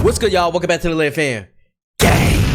What's good, y'all? Welcome back to the Lit Fam.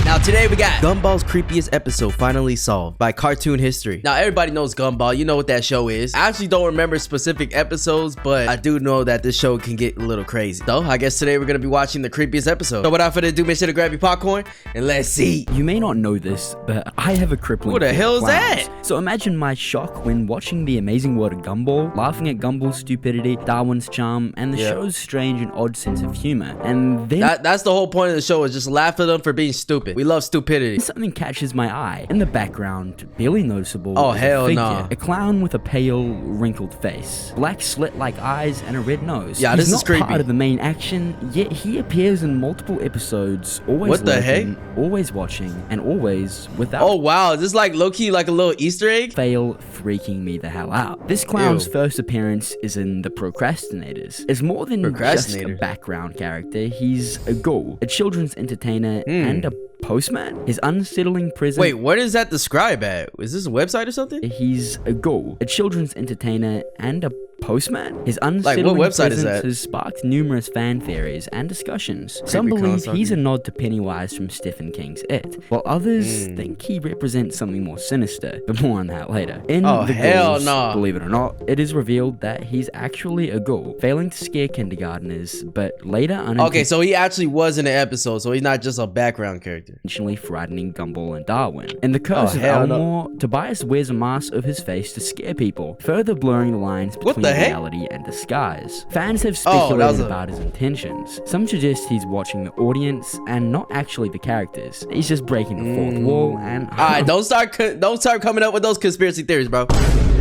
Now today we got Gumball's creepiest episode finally solved by Cartoon History. Now everybody knows Gumball, you know what that show is. I actually don't remember specific episodes, but I do know that this show can get a little crazy. So I guess today we're gonna be watching the creepiest episode. So without further ado, make sure to grab your popcorn and let's see. You may not know this, but I have a crippling What the hell is that? So imagine my shock when watching The Amazing World of Gumball, laughing at Gumball's stupidity, Darwin's charm, and the show's strange and odd sense of humor. And then that's the whole point of the show, is just laugh at them for being stupid. We love stupidity. Something catches my eye. In the background, barely noticeable, oh is hell a figure, no. A clown with a pale, wrinkled face, black slit-like eyes, and a red nose. Yeah, He's this is creepy. not part of the main action, yet he appears in multiple episodes, always what the lurking, heck? Always watching, and always without. Oh wow, is this like low-key like a little Easter egg? Fail freaking me the hell out. This clown's first appearance is in The Procrastinators. Is more than just a background character. He's a ghoul, a children's entertainer, and a postman. His unsettling presence. Wait, what does that describe at? Is this a website or something? He's a ghoul, a children's entertainer, and a postman. His unsettling presence has sparked numerous fan theories and discussions. Some believe he's a nod to Pennywise from Stephen King's It, while others think he represents something more sinister, but more on that later. In The Ghouls, believe it or not, it is revealed that he's actually a ghoul, failing to scare kindergartners, but later okay, so he actually was in the episode, so he's not just a background character. Intentionally frightening Gumball and Darwin. In The Curse of Elmore, Tobias wears a mask of his face to scare people, further blurring the lines between reality and disguise. Fans have speculated about his intentions. Some suggest he's watching the audience and not actually the characters. He's just breaking the fourth wall and... Alright, don't start coming up with those conspiracy theories, bro.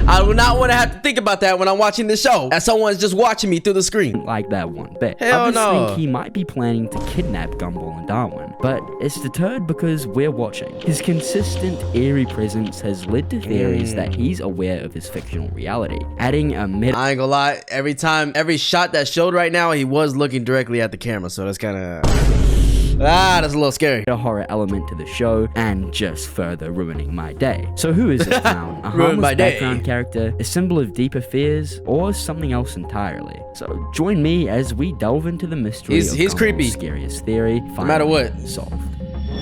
I do not want to have to think about that when I'm watching the show, as someone's just watching me through the screen. Like that one bit. Hell Others no. think he might be planning to kidnap Gumball and Darwin, but it's deterred because we're watching. His consistent, eerie presence has led to theories that he's aware of his fictional reality, adding a I ain't gonna lie, every shot that showed right now, he was looking directly at the camera, so that's kind of... that's a little scary. A horror element to the show and just further ruining my day. So who is this clown? A harmless background character, a symbol of deeper fears, or something else entirely? So join me as we delve into the mystery of Gumball's creepy. Scariest theory. No matter what. Solved.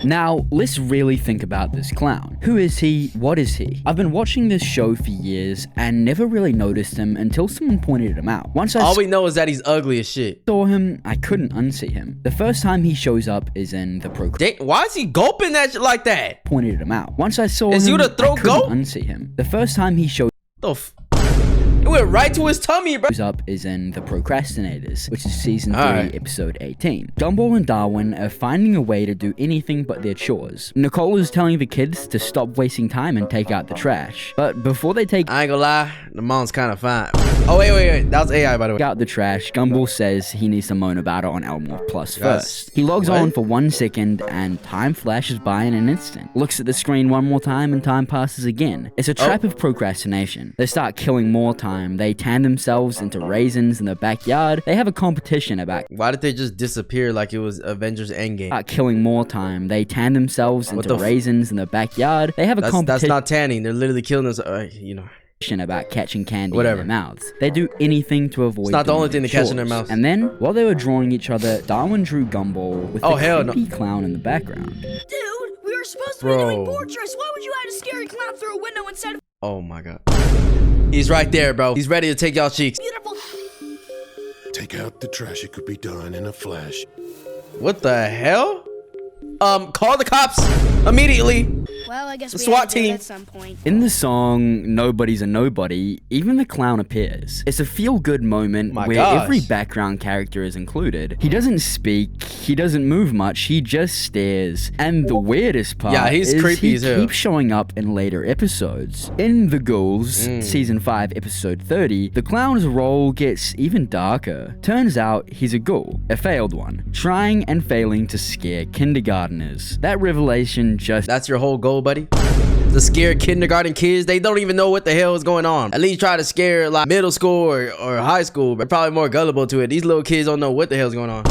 Now, let's really think about this clown. Who is he? What is he? I've been watching this show for years and never really noticed him until someone pointed him out. All we know is that he's ugly as shit. Saw him, I couldn't unsee him. The first time he shows up is in The Procrastinators. Why is he gulping that shit like that? Pointed him out. Once I saw him, you the throat I couldn't goat? unsee him. The first time he showed it went right to his tummy, bro. Up is in The Procrastinators, which is season 3, episode 18. Gumball and Darwin are finding a way to do anything but their chores. Nicole is telling the kids to stop wasting time and take out the trash. But before they take I ain't gonna lie, the mom's kind of fine. Oh, wait. That was AI, by the way. out the trash, Gumball says he needs to moan about it on Elmore Plus first. He logs on for 1 second and time flashes by in an instant. Looks at the screen one more time and time passes again. It's a trap of procrastination. They start killing more time. They tan themselves into raisins in the backyard. They have a competition about... Why did they just disappear like it was Avengers Endgame? Start killing more time. They tan themselves into raisins in the backyard. They have a competition... That's not tanning. They're literally killing us, you know. About catching candy in their mouths. They do anything to avoid. It's not the only thing to catch in their mouths. And then, while they were drawing each other, Darwin drew Gumball with the creepy clown in the background. Dude, we were supposed to be doing portraits. Why would you add a scary clown through a window instead of... Oh my god. He's right there, bro. He's ready to take y'all cheeks. Beautiful. Take out the trash. It could be done in a flash. What the hell? Call the cops immediately. Well, I guess the we SWAT had to do it team at some point. In the song Nobody's a Nobody, even the clown appears. It's a feel-good moment where every background character is included. He doesn't speak, he doesn't move much, he just stares. And the weirdest part he's is creepy as hell. He keeps showing up in later episodes. In The Ghouls, season 5, episode 30, the clown's role gets even darker. Turns out he's a ghoul, a failed one, trying and failing to scare kindergarteners. That revelation just... That's your whole goal, buddy? The scared kindergarten kids, they don't even know what the hell is going on. At least try to scare like middle school or high school, but probably more gullible to it. These little kids don't know what the hell's going on.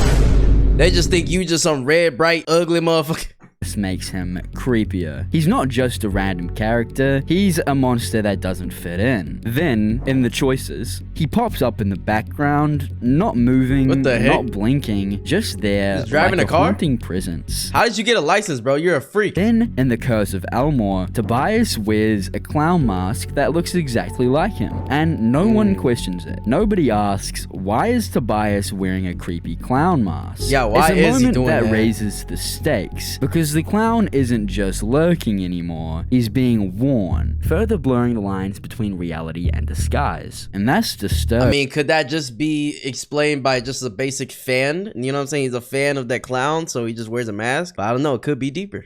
They just think you just some red, bright, ugly motherfucker. This makes him creepier. He's not just a random character, he's a monster that doesn't fit in. Then, in the choices, he pops up in the background, not moving, not blinking, just there, he's driving like a car? haunting presence. How did you get a license, bro? You're a freak. Then, in The Curse of Elmore, Tobias wears a clown mask that looks exactly like him, and no one questions it. Nobody asks, why is Tobias wearing a creepy clown mask? Yeah, why it's a is he moment doing that raises the stakes, because the clown isn't just lurking anymore, he's being worn, further blurring the lines between reality and disguise. And that's disturbing. I mean, could that just be explained by just a basic fan? You know what I'm saying? He's a fan of that clown, so he just wears a mask? But I don't know, it could be deeper.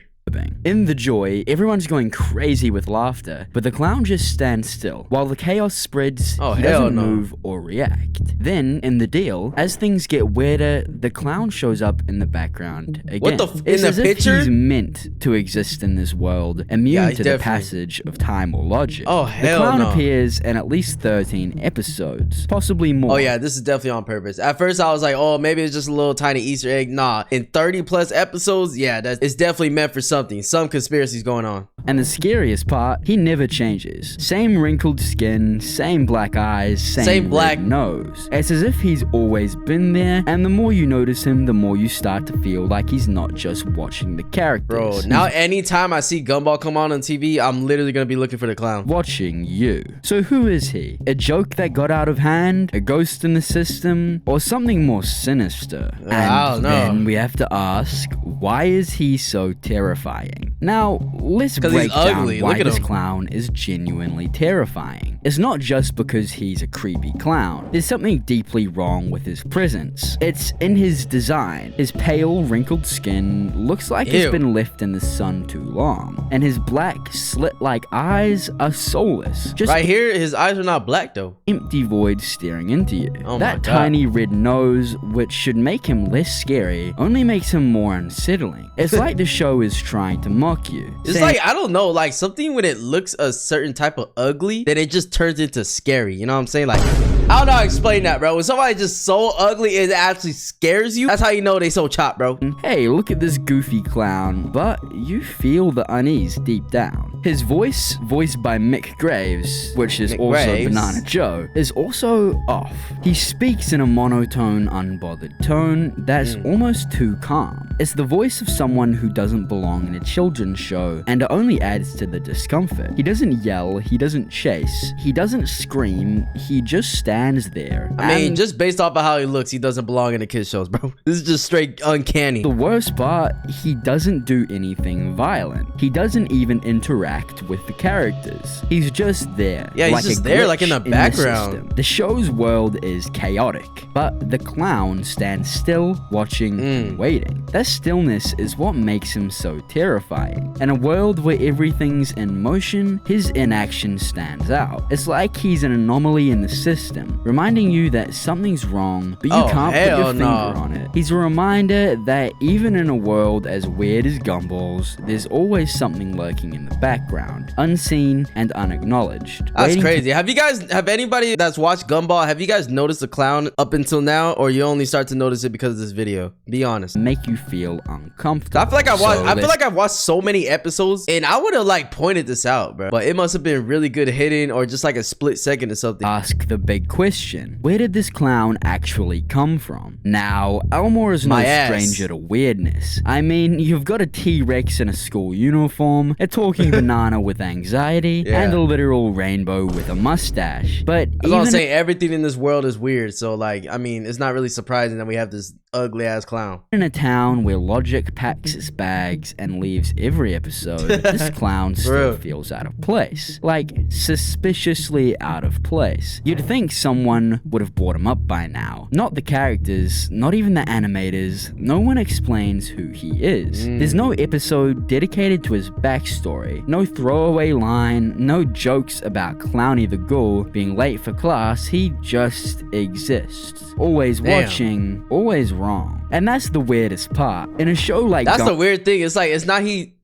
In the joy, everyone's going crazy with laughter, but the clown just stands still. While the chaos spreads, he doesn't move or react. Then, in the deal, as things get weirder, the clown shows up in the background again. What the it's in as the if picture? he's meant to exist in this world, immune to the passage of time or logic. Oh, hell The clown no. appears in at least 13 episodes, possibly more. Oh yeah, this is definitely on purpose. At first I was like, oh, maybe it's just a little tiny Easter egg. Nah, in 30 plus episodes, yeah, it's definitely meant for something. Some conspiracies going on. And the scariest part, he never changes. Same wrinkled skin, same black eyes, same black nose. It's as if he's always been there, and the more you notice him, the more you start to feel like he's not just watching the characters. Bro, now anytime I see Gumball come on TV, I'm literally gonna be looking for the clown. Watching you. So who is he? A joke that got out of hand? A ghost in the system? Or something more sinister? I don't know. Then we have to ask, why is he so terrifying? Now, let's break down why this clown is genuinely terrifying. It's not just because he's a creepy clown. There's something deeply wrong with his presence. It's in his design. His pale, wrinkled skin looks like it's been left in the sun too long. And his black, slit-like eyes are soulless. Just right here, his eyes are not black though. Empty voids staring into you. Oh that tiny red nose, which should make him less scary, only makes him more unsettling. It's like the show is trying to mock you. It's like, I don't know, like something when it looks a certain type of ugly, then it just turns into scary. You know what I'm saying? Like, I don't know how to explain that, bro. When somebody just so ugly, it actually scares you. That's how you know they so chopped, bro. Hey, look at this goofy clown, but you feel the unease deep down. His voice, voiced by Mick Graves, which is also Banana Joe, is also off. He speaks in a monotone, unbothered tone that's almost too calm. It's the voice of someone who doesn't belong in a children's show, and it only adds to the discomfort. He doesn't yell, he doesn't chase, he doesn't scream, he just stands there. I mean, just based off of how he looks, he doesn't belong in the kids shows, bro. This is just straight uncanny. The worst part, he doesn't do anything violent. He doesn't even interact with the characters. He's just there. Yeah, he's just there, like in the background. The show's world is chaotic, but the clown stands still, watching and waiting. That stillness is what makes him so terrifying. In a world where everything's in motion, his inaction stands out. It's like he's an anomaly in the system, reminding you that something's wrong, but you can't put your finger on it. He's a reminder that even in a world as weird as Gumball's, there's always something lurking in the background, unseen and unacknowledged. That's crazy. Have anybody that's watched Gumball, have you guys noticed the clown up until now, or you only start to notice it because of this video? Be honest. Make you feel uncomfortable. I feel like I've watched so many episodes, and I would have like pointed this out, bro. But it must have been really good hidden, or just like a split second or something. Ask the big question: where did this clown actually come from? Now, Elmore is no stranger to weirdness. I mean, you've got a T-Rex in a school uniform, a talking banana with anxiety, and a literal rainbow with a mustache. But I was gonna say, everything in this world is weird, so like, I mean, it's not really surprising that we have this ugly ass clown. In a town where logic packs its bags and leaves every episode, this clown still feels out of place. Like, suspiciously out of place. You'd think someone would have brought him up by now. Not the characters, not even the animators. No one explains who he is. There's no episode dedicated to his backstory. No throwaway line, no jokes about Clowny the Ghoul being late for class. He just exists. Always watching, always wrong. And that's the weirdest part. In a show like the weird thing. It's like, it's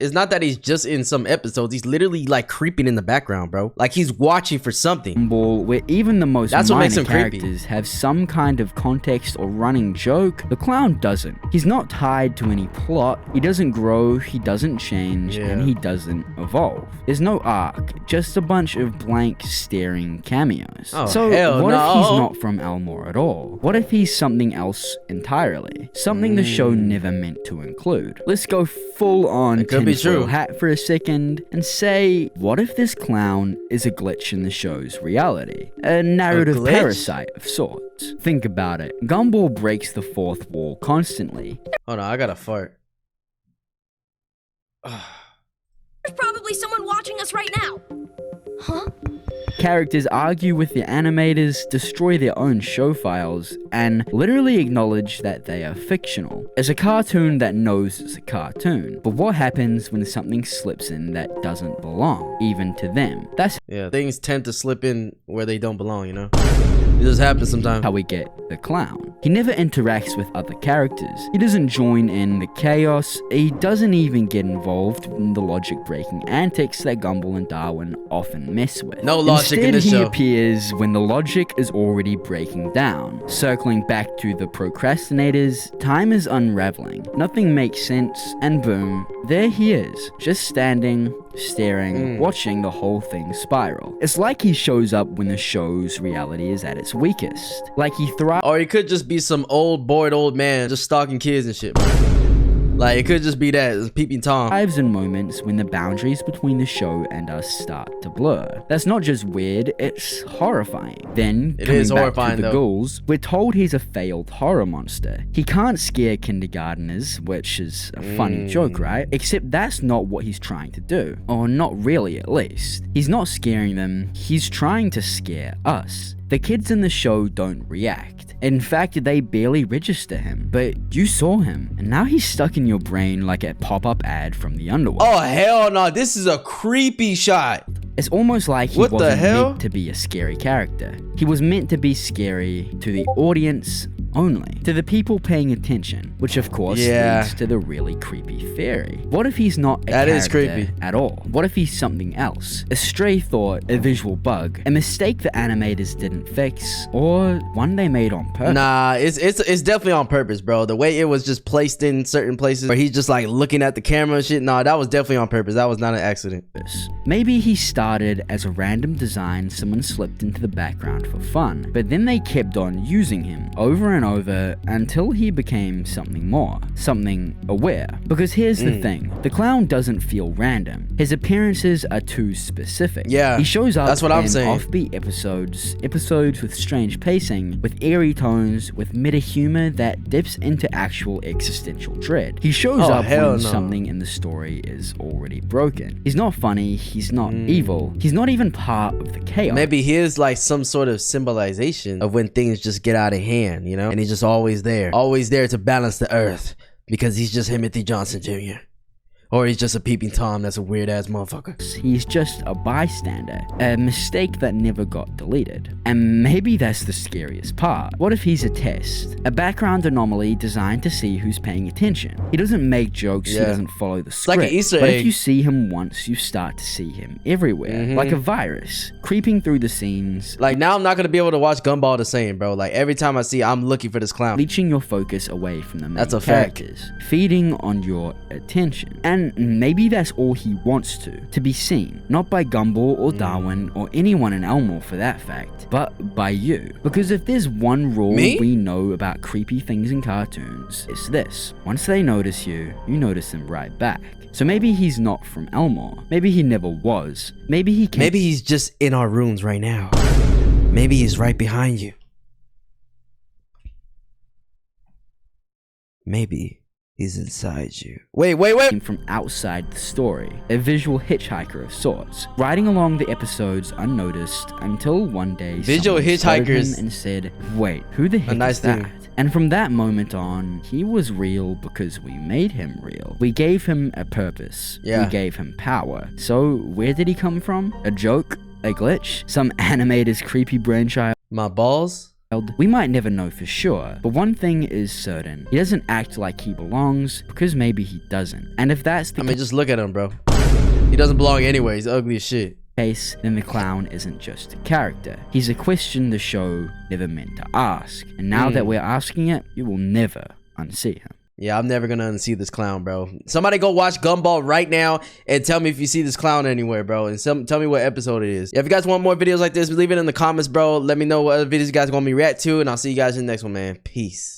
it's not that he's just in some episodes. He's literally like creeping in the background, bro. Like he's watching for something. Gumball, where even the most That's what makes minor him creepy. characters have some kind of context or running joke, the clown doesn't. He's not tied to any plot, he doesn't grow, he doesn't change, and he doesn't evolve. There's no arc, just a bunch of blank staring cameos. Oh, so hell what no. if he's not from Elmore at all? What if he's something else entirely? Something the show never meant to include. Let's go full on tinfoil hat for a second and say, what if this clown is a glitch in the show's reality? A narrative parasite of sorts. Think about it. Gumball breaks the fourth wall constantly. Hold on, I gotta fart. There's probably someone watching us right now. Huh? Characters argue with the animators, destroy their own show files, and literally acknowledge that they are fictional. It's a cartoon that knows it's a cartoon. But what happens when something slips in that doesn't belong, even to them? That's things tend to slip in where they don't belong, you know? It just happens sometimes. how we get the clown. He never interacts with other characters. He doesn't join in the chaos. He doesn't even get involved in the logic-breaking antics that Gumball and Darwin often mess with. No logic in this Instead, he show. appears when the logic is already breaking down. Circling back to the procrastinators, time is unraveling. Nothing makes sense, and boom, there he is, just standing, staring, watching the whole thing spiral. It's like he shows up when the show's reality is at its weakest. Like he thrives. Or he could just be some bored old man just stalking kids and shit, bro. Like, it could just be that. It's Peeping Tom. Thrives in moments when the boundaries between the show and us start to blur. That's not just weird, it's horrifying. Then, coming back to the ghouls, we're told he's a failed horror monster. He can't scare kindergarteners, which is a funny joke, right? Except that's not what he's trying to do. Or not really, at least. He's not scaring them, he's trying to scare us. The kids in the show don't react. In fact, they barely register him. But you saw him, and now he's stuck in your brain like a pop-up ad from the underworld. Oh, hell no. This is a creepy shot. It's almost like he wasn't meant to be a scary character. He was meant to be scary to the audience only, to the people paying attention, which of course leads to the really creepy theory. What if he's not a character at all? What if he's something else? A stray thought, a visual bug, a mistake the animators didn't fix, or one they made on purpose? Nah, it's definitely on purpose, bro. The way it was just placed in certain places where he's just like looking at the camera and shit, nah, that was definitely on purpose. That was not an accident. Maybe he started as a random design someone slipped into the background for fun, but then they kept on using him over and over until he became something more, something aware. Because here's the thing, the clown doesn't feel random. His appearances are too specific. Yeah, he shows up that's what I'm in saying. Offbeat episodes with strange pacing, with eerie tones, with meta humor that dips into actual existential dread. He shows up when something in the story is already broken. He's not funny, he's not evil, he's not even part of the chaos. Maybe he is like some sort of symbolization of when things just get out of hand, you know? And he's just always there to balance the earth because he's just Timothy Johnson Jr. Or he's just a peeping Tom that's a weird ass motherfucker. He's just a bystander, a mistake that never got deleted. And maybe that's the scariest part. What if he's a test? A background anomaly designed to see who's paying attention. He doesn't make jokes, he doesn't follow the script. Like an Easter but egg. if you see him once, you start to see him everywhere. Like a virus, creeping through the scenes. Like now I'm not gonna be able to watch Gumball the same, bro. Like every time I see I'm looking for this clown. Leeching your focus away from the main That's a characters. Feeding on your attention. And maybe that's all he wants to be seen. Not by Gumball or Darwin or anyone in Elmore for that fact, but by you. Because if there's one rule we know about creepy things in cartoons, it's this. Once they notice you, you notice them right back. So maybe he's not from Elmore. Maybe he never was. Maybe he can't. Maybe he's just in our rooms right now. Maybe he's right behind you. Maybe he's inside you. Wait. From outside the story, a visual hitchhiker of sorts, riding along the episodes unnoticed until one day visual hitchhikers him and said, "Wait, who the heck is that?" And from that moment on, he was real because we made him real. We gave him a purpose. We gave him power. So where did he come from? A joke? A glitch? Some animator's creepy brainchild? My balls? We might never know for sure, but one thing is certain. He doesn't act like he belongs, because maybe he doesn't. And if that's the just look at him, bro. He doesn't belong anyway. He's ugly as shit. Case, then the clown isn't just a character. He's a question the show never meant to ask. And now that we're asking it, you will never unsee him. Yeah, I'm never gonna unsee this clown, bro. Somebody go watch Gumball right now and tell me if you see this clown anywhere, bro. And tell me what episode it is. Yeah, if you guys want more videos like this, leave it in the comments, bro. Let me know what other videos you guys want me to react to, and I'll see you guys in the next one, man. Peace.